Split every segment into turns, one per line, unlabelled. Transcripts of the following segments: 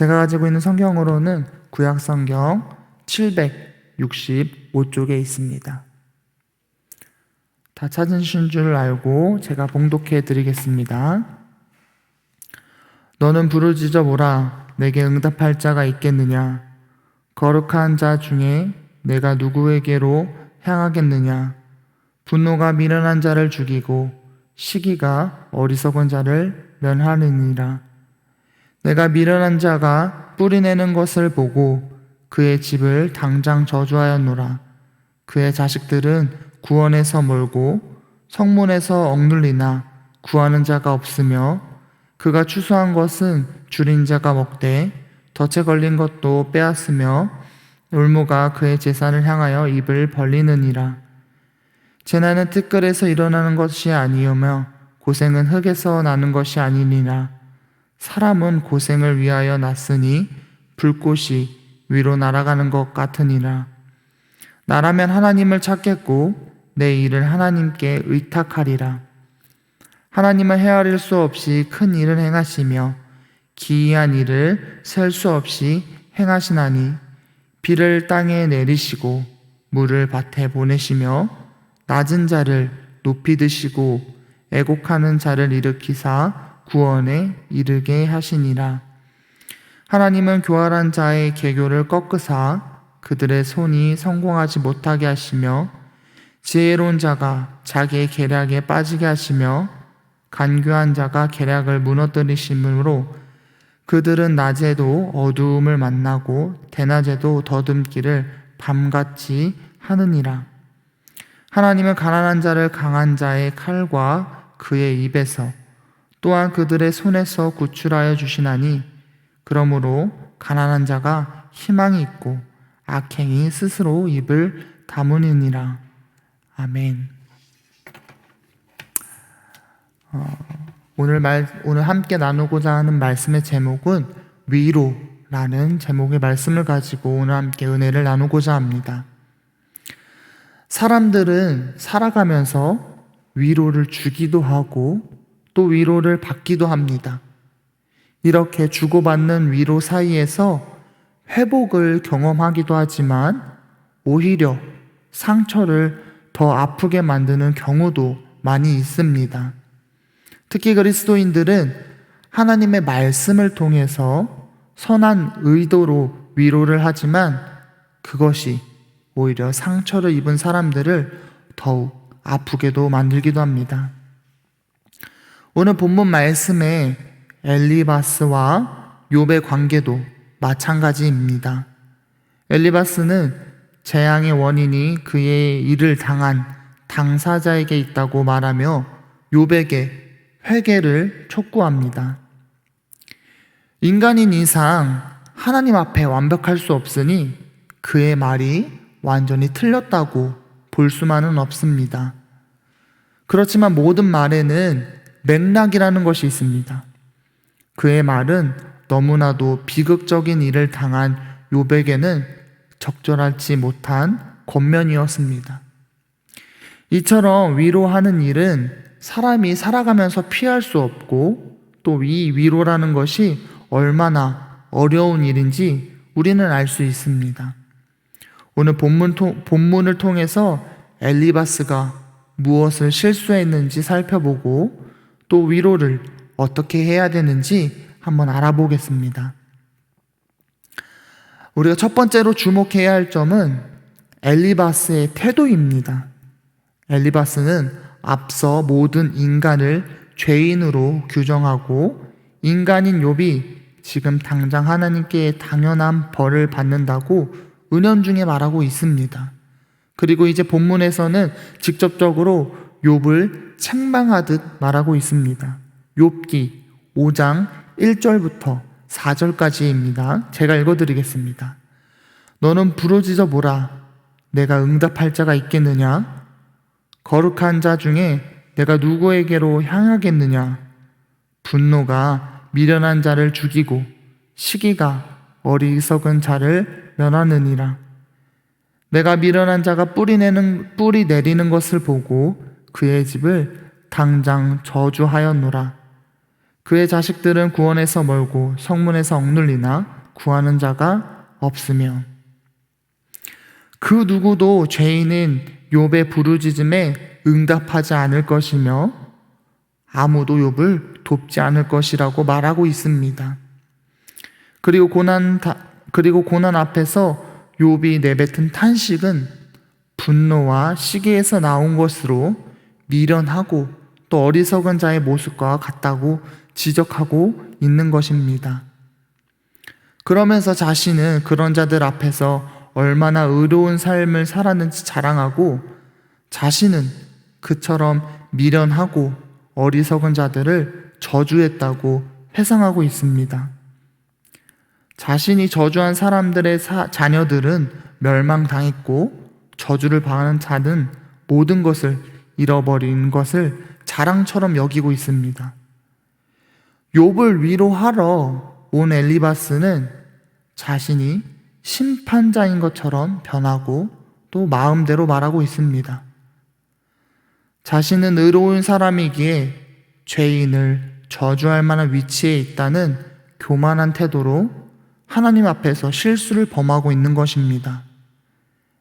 제가 가지고 있는 성경으로는 구약성경 765쪽에 있습니다. 다 찾으신 줄 알고 제가 봉독해 드리겠습니다. 너는 부르짖어 보라. 내게 응답할 자가 있겠느냐? 거룩한 자 중에 내가 누구에게로 향하겠느냐? 분노가 미련한 자를 죽이고 시기가 어리석은 자를 멸하느니라. 내가 미련한 자가 뿌리내는 것을 보고 그의 집을 당장 저주하였노라. 그의 자식들은 구원에서 멀고 성문에서 억눌리나 구하는 자가 없으며 그가 추수한 것은 줄인 자가 먹되 덫에 걸린 것도 빼앗으며 울무가 그의 재산을 향하여 입을 벌리느니라. 재난은 티끌에서 일어나는 것이 아니오며 고생은 흙에서 나는 것이 아니니라. 사람은 고생을 위하여 났으니 불꽃이 위로 날아가는 것 같으니라. 나라면 하나님을 찾겠고 내 일을 하나님께 의탁하리라. 하나님은 헤아릴 수 없이 큰 일을 행하시며 기이한 일을 셀 수 없이 행하시나니 비를 땅에 내리시고 물을 밭에 보내시며 낮은 자를 높이 드시고 애곡하는 자를 일으키사 구원에 이르게 하시니라. 하나님은 교활한 자의 계교를 꺾으사 그들의 손이 성공하지 못하게 하시며 지혜로운 자가 자기의 계략에 빠지게 하시며 간교한 자가 계략을 무너뜨리심으로 그들은 낮에도 어두움을 만나고 대낮에도 더듬기를 밤같이 하느니라. 하나님은 가난한 자를 강한 자의 칼과 그의 입에서 또한 그들의 손에서 구출하여 주시나니 그러므로 가난한 자가 희망이 있고 악행이 스스로 입을 다무니니라. 아멘. 오늘 함께 나누고자 하는 말씀의 제목은 위로라는 제목의 말씀을 가지고 오늘 함께 은혜를 나누고자 합니다. 사람들은 살아가면서 위로를 주기도 하고 또 위로를 받기도 합니다. 이렇게 주고받는 위로 사이에서 회복을 경험하기도 하지만 오히려 상처를 더 아프게 만드는 경우도 많이 있습니다. 특히 그리스도인들은 하나님의 말씀을 통해서 선한 의도로 위로를 하지만 그것이 오히려 상처를 입은 사람들을 더욱 아프게도 만들기도 합니다. 오늘 본문 말씀에 엘리바스와 욥의 관계도 마찬가지입니다. 엘리바스는 재앙의 원인이 그의 일을 당한 당사자에게 있다고 말하며 욥에게 회개를 촉구합니다. 인간인 이상 하나님 앞에 완벽할 수 없으니 그의 말이 완전히 틀렸다고 볼 수만은 없습니다. 그렇지만 모든 말에는 맥락이라는 것이 있습니다. 그의 말은 너무나도 비극적인 일을 당한 욥에게는 적절하지 못한 겉면이었습니다. 이처럼 위로하는 일은 사람이 살아가면서 피할 수 없고 또 이 위로라는 것이 얼마나 어려운 일인지 우리는 알 수 있습니다. 오늘 본문을 통해서 엘리바스가 무엇을 실수했는지 살펴보고 또 위로를 어떻게 해야 되는지 한번 알아보겠습니다. 우리가 첫 번째로 주목해야 할 점은 엘리바스의 태도입니다. 엘리바스는 앞서 모든 인간을 죄인으로 규정하고 인간인 욥이 지금 당장 하나님께 당연한 벌을 받는다고 은연중에 말하고 있습니다. 그리고 이제 본문에서는 직접적으로 욥을 책망하듯 말하고 있습니다. 욥기 5장 1절부터 4절까지입니다. 제가 읽어드리겠습니다. 너는 부르짖어 보라. 내가 응답할 자가 있겠느냐? 거룩한 자 중에 내가 누구에게로 향하겠느냐? 분노가 미련한 자를 죽이고 시기가 어리석은 자를 멸하느니라. 내가 미련한 자가 뿌리 내리는 것을 보고 그의 집을 당장 저주하였노라. 그의 자식들은 구원에서 멀고 성문에서 억눌리나 구하는 자가 없으며 그 누구도 죄인인 욥의 부르짖음에 응답하지 않을 것이며 아무도 욥을 돕지 않을 것이라고 말하고 있습니다. 그리고 고난 앞에서 욥이 내뱉은 탄식은 분노와 시기에서 나온 것으로 미련하고 또 어리석은 자의 모습과 같다고 지적하고 있는 것입니다. 그러면서 자신은 그런 자들 앞에서 얼마나 의로운 삶을 살았는지 자랑하고 자신은 그처럼 미련하고 어리석은 자들을 저주했다고 회상하고 있습니다. 자신이 저주한 사람들의 자녀들은 멸망당했고 저주를 당하는 자는 모든 것을 잃어버린 것을 자랑처럼 여기고 있습니다. 욥을 위로하러 온 엘리바스는 자신이 심판자인 것처럼 변하고 또 마음대로 말하고 있습니다. 자신은 의로운 사람이기에 죄인을 저주할 만한 위치에 있다는 교만한 태도로 하나님 앞에서 실수를 범하고 있는 것입니다.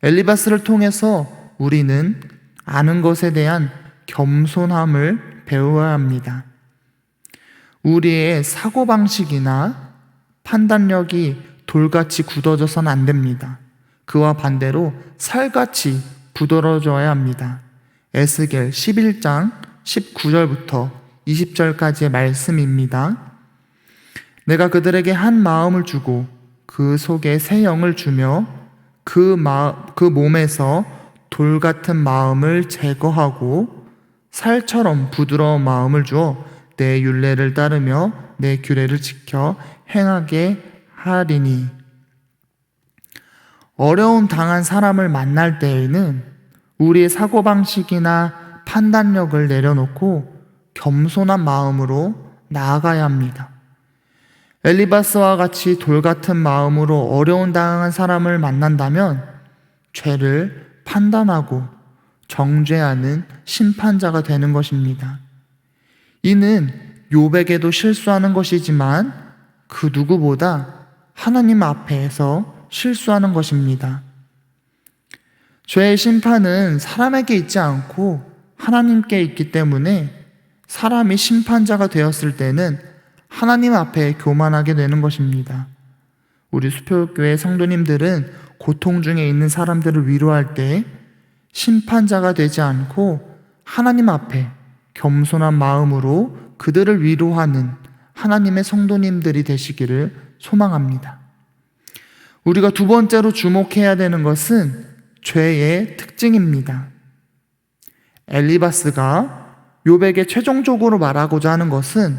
엘리바스를 통해서 우리는 아는 것에 대한 겸손함을 배워야 합니다. 우리의 사고방식이나 판단력이 돌같이 굳어져서는 안 됩니다. 그와 반대로 살같이 부드러워져야 합니다. 에스겔 11장 19절부터 20절까지의 말씀입니다. 내가 그들에게 한 마음을 주고 그 속에 새 영을 주며 그 몸에서 돌 같은 마음을 제거하고 살처럼 부드러운 마음을 주어 내 율례를 따르며 내 규례를 지켜 행하게 하리니. 어려움 당한 사람을 만날 때에는 우리의 사고방식이나 판단력을 내려놓고 겸손한 마음으로 나아가야 합니다. 엘리바스와 같이 돌 같은 마음으로 어려움 당한 사람을 만난다면 죄를 판단하고 정죄하는 심판자가 되는 것입니다. 이는 욥에게도 실수하는 것이지만 그 누구보다 하나님 앞에서 실수하는 것입니다. 죄의 심판은 사람에게 있지 않고 하나님께 있기 때문에 사람이 심판자가 되었을 때는 하나님 앞에 교만하게 되는 것입니다. 우리 수표교회 성도님들은 고통 중에 있는 사람들을 위로할 때 심판자가 되지 않고 하나님 앞에 겸손한 마음으로 그들을 위로하는 하나님의 성도님들이 되시기를 소망합니다. 우리가 두 번째로 주목해야 되는 것은 죄의 특징입니다. 엘리바스가 욥에게 최종적으로 말하고자 하는 것은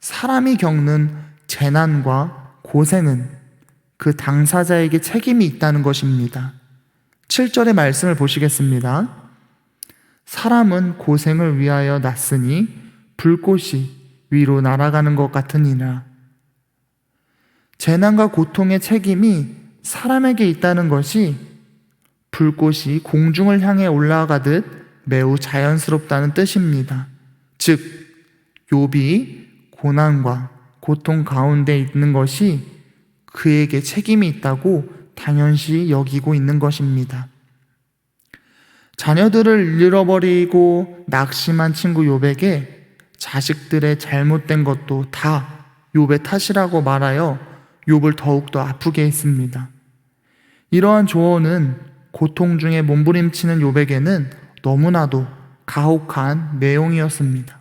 사람이 겪는 재난과 고생은 그 당사자에게 책임이 있다는 것입니다. 7절의 말씀을 보시겠습니다. 사람은 고생을 위하여 났으니 불꽃이 위로 날아가는 것 같으니라. 재난과 고통의 책임이 사람에게 있다는 것이 불꽃이 공중을 향해 올라가듯 매우 자연스럽다는 뜻입니다. 즉, 욥이 고난과 고통 가운데 있는 것이 그에게 책임이 있다고 당연시 여기고 있는 것입니다. 자녀들을 잃어버리고 낙심한 친구 욥에게 자식들의 잘못된 것도 다 욥의 탓이라고 말하여 욥을 더욱더 아프게 했습니다. 이러한 조언은 고통 중에 몸부림치는 욥에게는 너무나도 가혹한 내용이었습니다.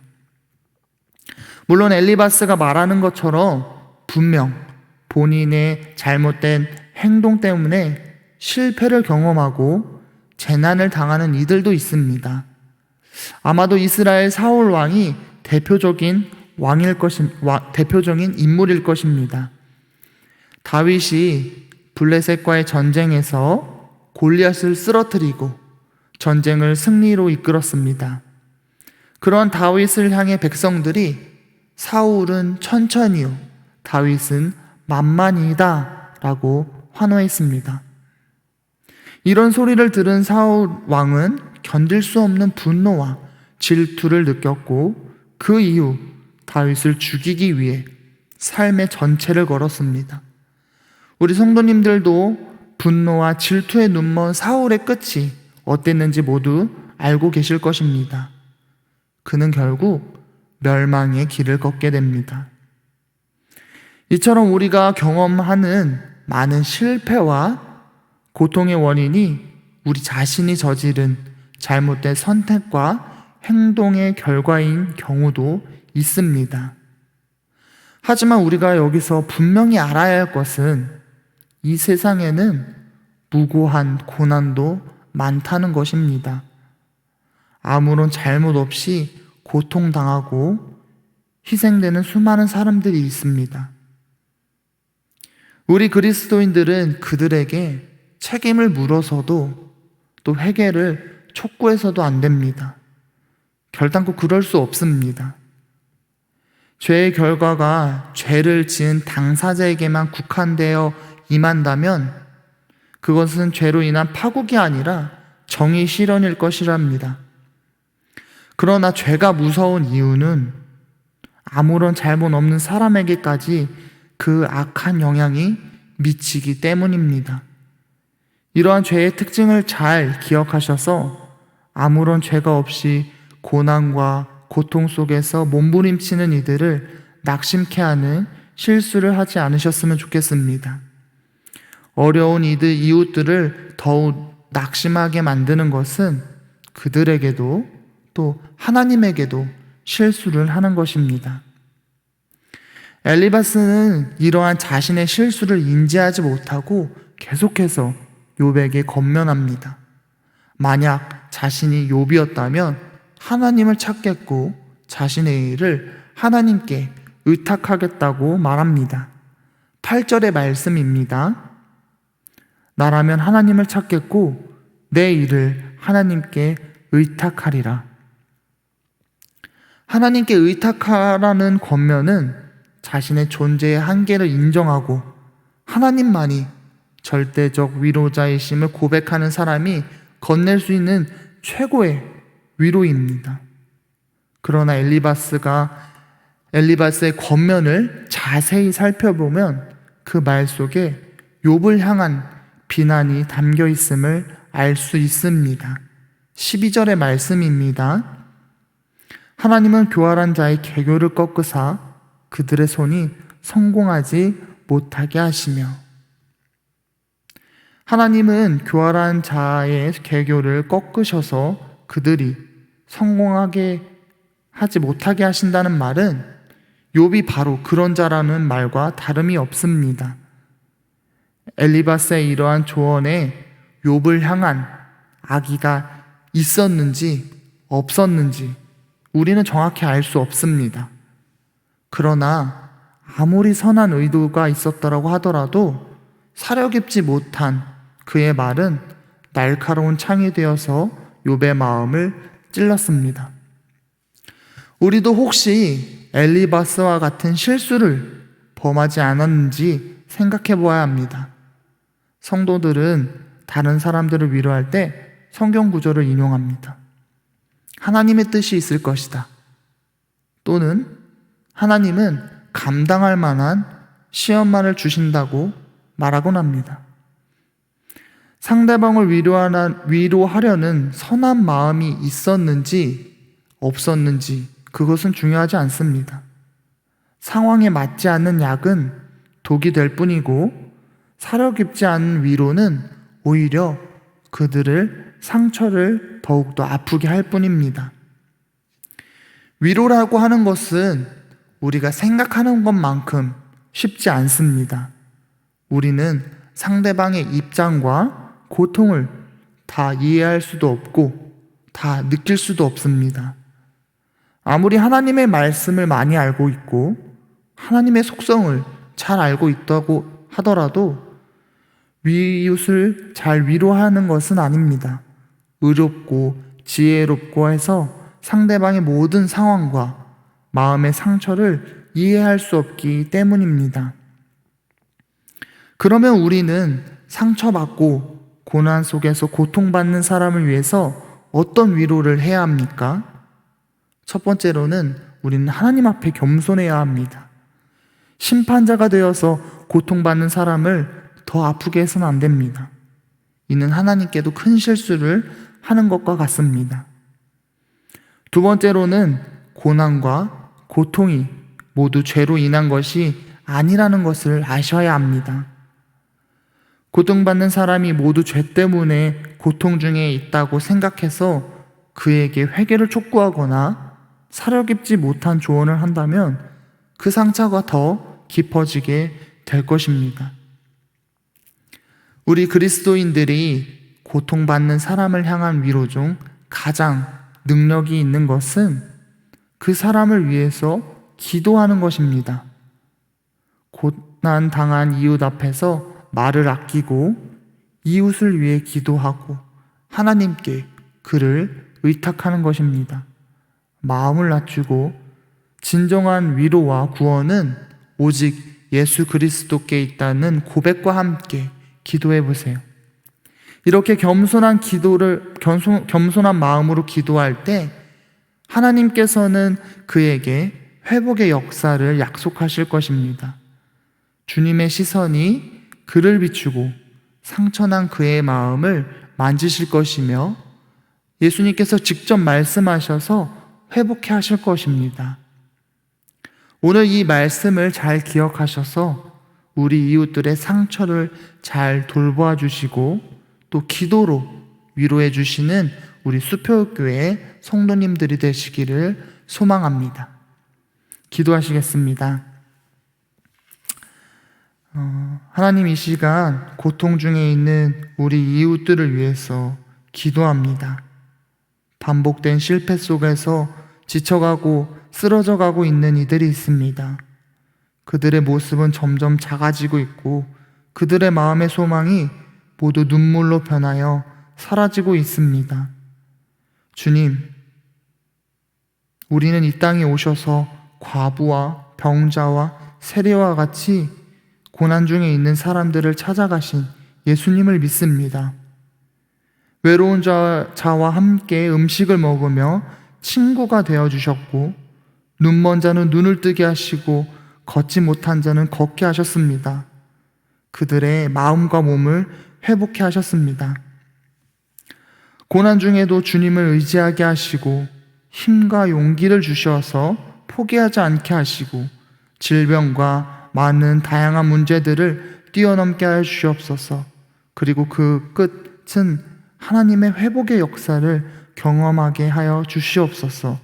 물론 엘리바스가 말하는 것처럼 분명 본인의 잘못된 행동 때문에 실패를 경험하고 재난을 당하는 이들도 있습니다. 아마도 이스라엘 사울 왕이 대표적인 인물일 것입니다. 다윗이 블레셋과의 전쟁에서 골리앗을 쓰러뜨리고 전쟁을 승리로 이끌었습니다. 그런 다윗을 향해 백성들이 사울은 천천히요, 다윗은 만만이다 라고 환호했습니다. 이런 소리를 들은 사울 왕은 견딜 수 없는 분노와 질투를 느꼈고 그 이후 다윗을 죽이기 위해 삶의 전체를 걸었습니다. 우리 성도님들도 분노와 질투에 눈먼 사울의 끝이 어땠는지 모두 알고 계실 것입니다. 그는 결국 멸망의 길을 걷게 됩니다. 이처럼 우리가 경험하는 많은 실패와 고통의 원인이 우리 자신이 저지른 잘못된 선택과 행동의 결과인 경우도 있습니다. 하지만 우리가 여기서 분명히 알아야 할 것은 이 세상에는 무고한 고난도 많다는 것입니다. 아무런 잘못 없이 고통당하고 희생되는 수많은 사람들이 있습니다. 우리 그리스도인들은 그들에게 책임을 물어서도 또 회개를 촉구해서도 안 됩니다. 결단코 그럴 수 없습니다. 죄의 결과가 죄를 지은 당사자에게만 국한되어 임한다면 그것은 죄로 인한 파국이 아니라 정의 실현일 것이랍니다. 그러나 죄가 무서운 이유는 아무런 잘못 없는 사람에게까지 그 악한 영향이 미치기 때문입니다. 이러한 죄의 특징을 잘 기억하셔서 아무런 죄가 없이 고난과 고통 속에서 몸부림치는 이들을 낙심케 하는 실수를 하지 않으셨으면 좋겠습니다. 어려운 이웃들을 더욱 낙심하게 만드는 것은 그들에게도 또 하나님에게도 실수를 하는 것입니다. 엘리바스는 이러한 자신의 실수를 인지하지 못하고 계속해서 욥에게 권면합니다. 만약 자신이 욥이었다면 하나님을 찾겠고 자신의 일을 하나님께 의탁하겠다고 말합니다. 8절의 말씀입니다. 나라면 하나님을 찾겠고 내 일을 하나님께 의탁하리라. 하나님께 의탁하라는 권면은 자신의 존재의 한계를 인정하고 하나님만이 절대적 위로자이심을 고백하는 사람이 건넬 수 있는 최고의 위로입니다. 그러나 엘리바스의 권면을 자세히 살펴보면 그 말 속에 욥을 향한 비난이 담겨 있음을 알 수 있습니다. 12절의 말씀입니다. 하나님은 교활한 자의 계교를 꺾으사 그들의 손이 성공하지 못하게 하시며, 하나님은 교활한 자의 계교를 꺾으셔서 그들이 성공하게 하지 못하게 하신다는 말은 욥이 바로 그런 자라는 말과 다름이 없습니다. 엘리바스의 이러한 조언에 욥을 향한 악의가 있었는지 없었는지 우리는 정확히 알 수 없습니다. 그러나 아무리 선한 의도가 있었더라고 하더라도 사려 깊지 못한 그의 말은 날카로운 창이 되어서 욥의 마음을 찔렀습니다. 우리도 혹시 엘리바스와 같은 실수를 범하지 않았는지 생각해 보아야 합니다. 성도들은 다른 사람들을 위로할 때 성경 구절을 인용합니다. 하나님의 뜻이 있을 것이다. 또는 하나님은 감당할 만한 시험만을 주신다고 말하곤 합니다. 상대방을 위로하려는 선한 마음이 있었는지 없었는지 그것은 중요하지 않습니다. 상황에 맞지 않는 약은 독이 될 뿐이고 사려 깊지 않은 위로는 오히려 그들을 상처를 더욱더 아프게 할 뿐입니다. 위로라고 하는 것은 우리가 생각하는 것만큼 쉽지 않습니다. 우리는 상대방의 입장과 고통을 다 이해할 수도 없고 다 느낄 수도 없습니다. 아무리 하나님의 말씀을 많이 알고 있고 하나님의 속성을 잘 알고 있다고 하더라도 이웃을 잘 위로하는 것은 아닙니다. 의롭고 지혜롭고 해서 상대방의 모든 상황과 마음의 상처를 이해할 수 없기 때문입니다. 그러면 우리는 상처받고 고난 속에서 고통받는 사람을 위해서 어떤 위로를 해야 합니까? 첫 번째로는 우리는 하나님 앞에 겸손해야 합니다. 심판자가 되어서 고통받는 사람을 더 아프게 해서는 안 됩니다. 이는 하나님께도 큰 실수를 하는 것과 같습니다. 두 번째로는 고난과 고통이 모두 죄로 인한 것이 아니라는 것을 아셔야 합니다. 고통받는 사람이 모두 죄 때문에 고통 중에 있다고 생각해서 그에게 회개를 촉구하거나 사려 깊지 못한 조언을 한다면 그 상처가 더 깊어지게 될 것입니다. 우리 그리스도인들이 고통받는 사람을 향한 위로 중 가장 능력이 있는 것은 그 사람을 위해서 기도하는 것입니다. 고난 당한 이웃 앞에서 말을 아끼고 이웃을 위해 기도하고 하나님께 그를 의탁하는 것입니다. 마음을 낮추고 진정한 위로와 구원은 오직 예수 그리스도께 있다는 고백과 함께 기도해 보세요. 이렇게 겸손한 마음으로 기도할 때 하나님께서는 그에게 회복의 역사를 약속하실 것입니다. 주님의 시선이 그를 비추고 상처난 그의 마음을 만지실 것이며 예수님께서 직접 말씀하셔서 회복해 하실 것입니다. 오늘 이 말씀을 잘 기억하셔서 우리 이웃들의 상처를 잘 돌보아 주시고 또 기도로 위로해 주시는 우리 수표교회 성도님들이 되시기를 소망합니다. 기도하시겠습니다. 하나님, 이 시간 고통 중에 있는 우리 이웃들을 위해서 기도합니다. 반복된 실패 속에서 지쳐가고 쓰러져가고 있는 이들이 있습니다. 그들의 모습은 점점 작아지고 있고 그들의 마음의 소망이 모두 눈물로 변하여 사라지고 있습니다. 주님, 우리는 이 땅에 오셔서 과부와 병자와 세리와 같이 고난 중에 있는 사람들을 찾아가신 예수님을 믿습니다. 외로운 자와 함께 음식을 먹으며 친구가 되어주셨고 눈먼 자는 눈을 뜨게 하시고 걷지 못한 자는 걷게 하셨습니다. 그들의 마음과 몸을 회복해 하셨습니다. 고난 중에도 주님을 의지하게 하시고 힘과 용기를 주셔서 포기하지 않게 하시고 질병과 많은 다양한 문제들을 뛰어넘게 하여 주시옵소서. 그리고 그 끝은 하나님의 회복의 역사를 경험하게 하여 주시옵소서.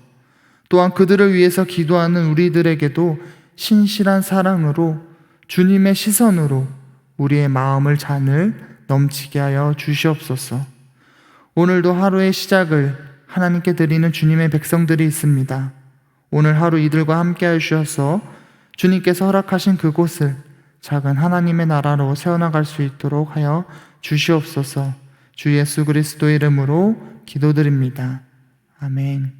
또한 그들을 위해서 기도하는 우리들에게도 신실한 사랑으로 주님의 시선으로 우리의 마음을 잔을 넘치게 하여 주시옵소서. 오늘도 하루의 시작을 하나님께 드리는 주님의 백성들이 있습니다. 오늘 하루 이들과 함께 해주셔서 주님께서 허락하신 그곳을 작은 하나님의 나라로 세워나갈 수 있도록 하여 주시옵소서. 주 예수 그리스도의 이름으로 기도드립니다. 아멘.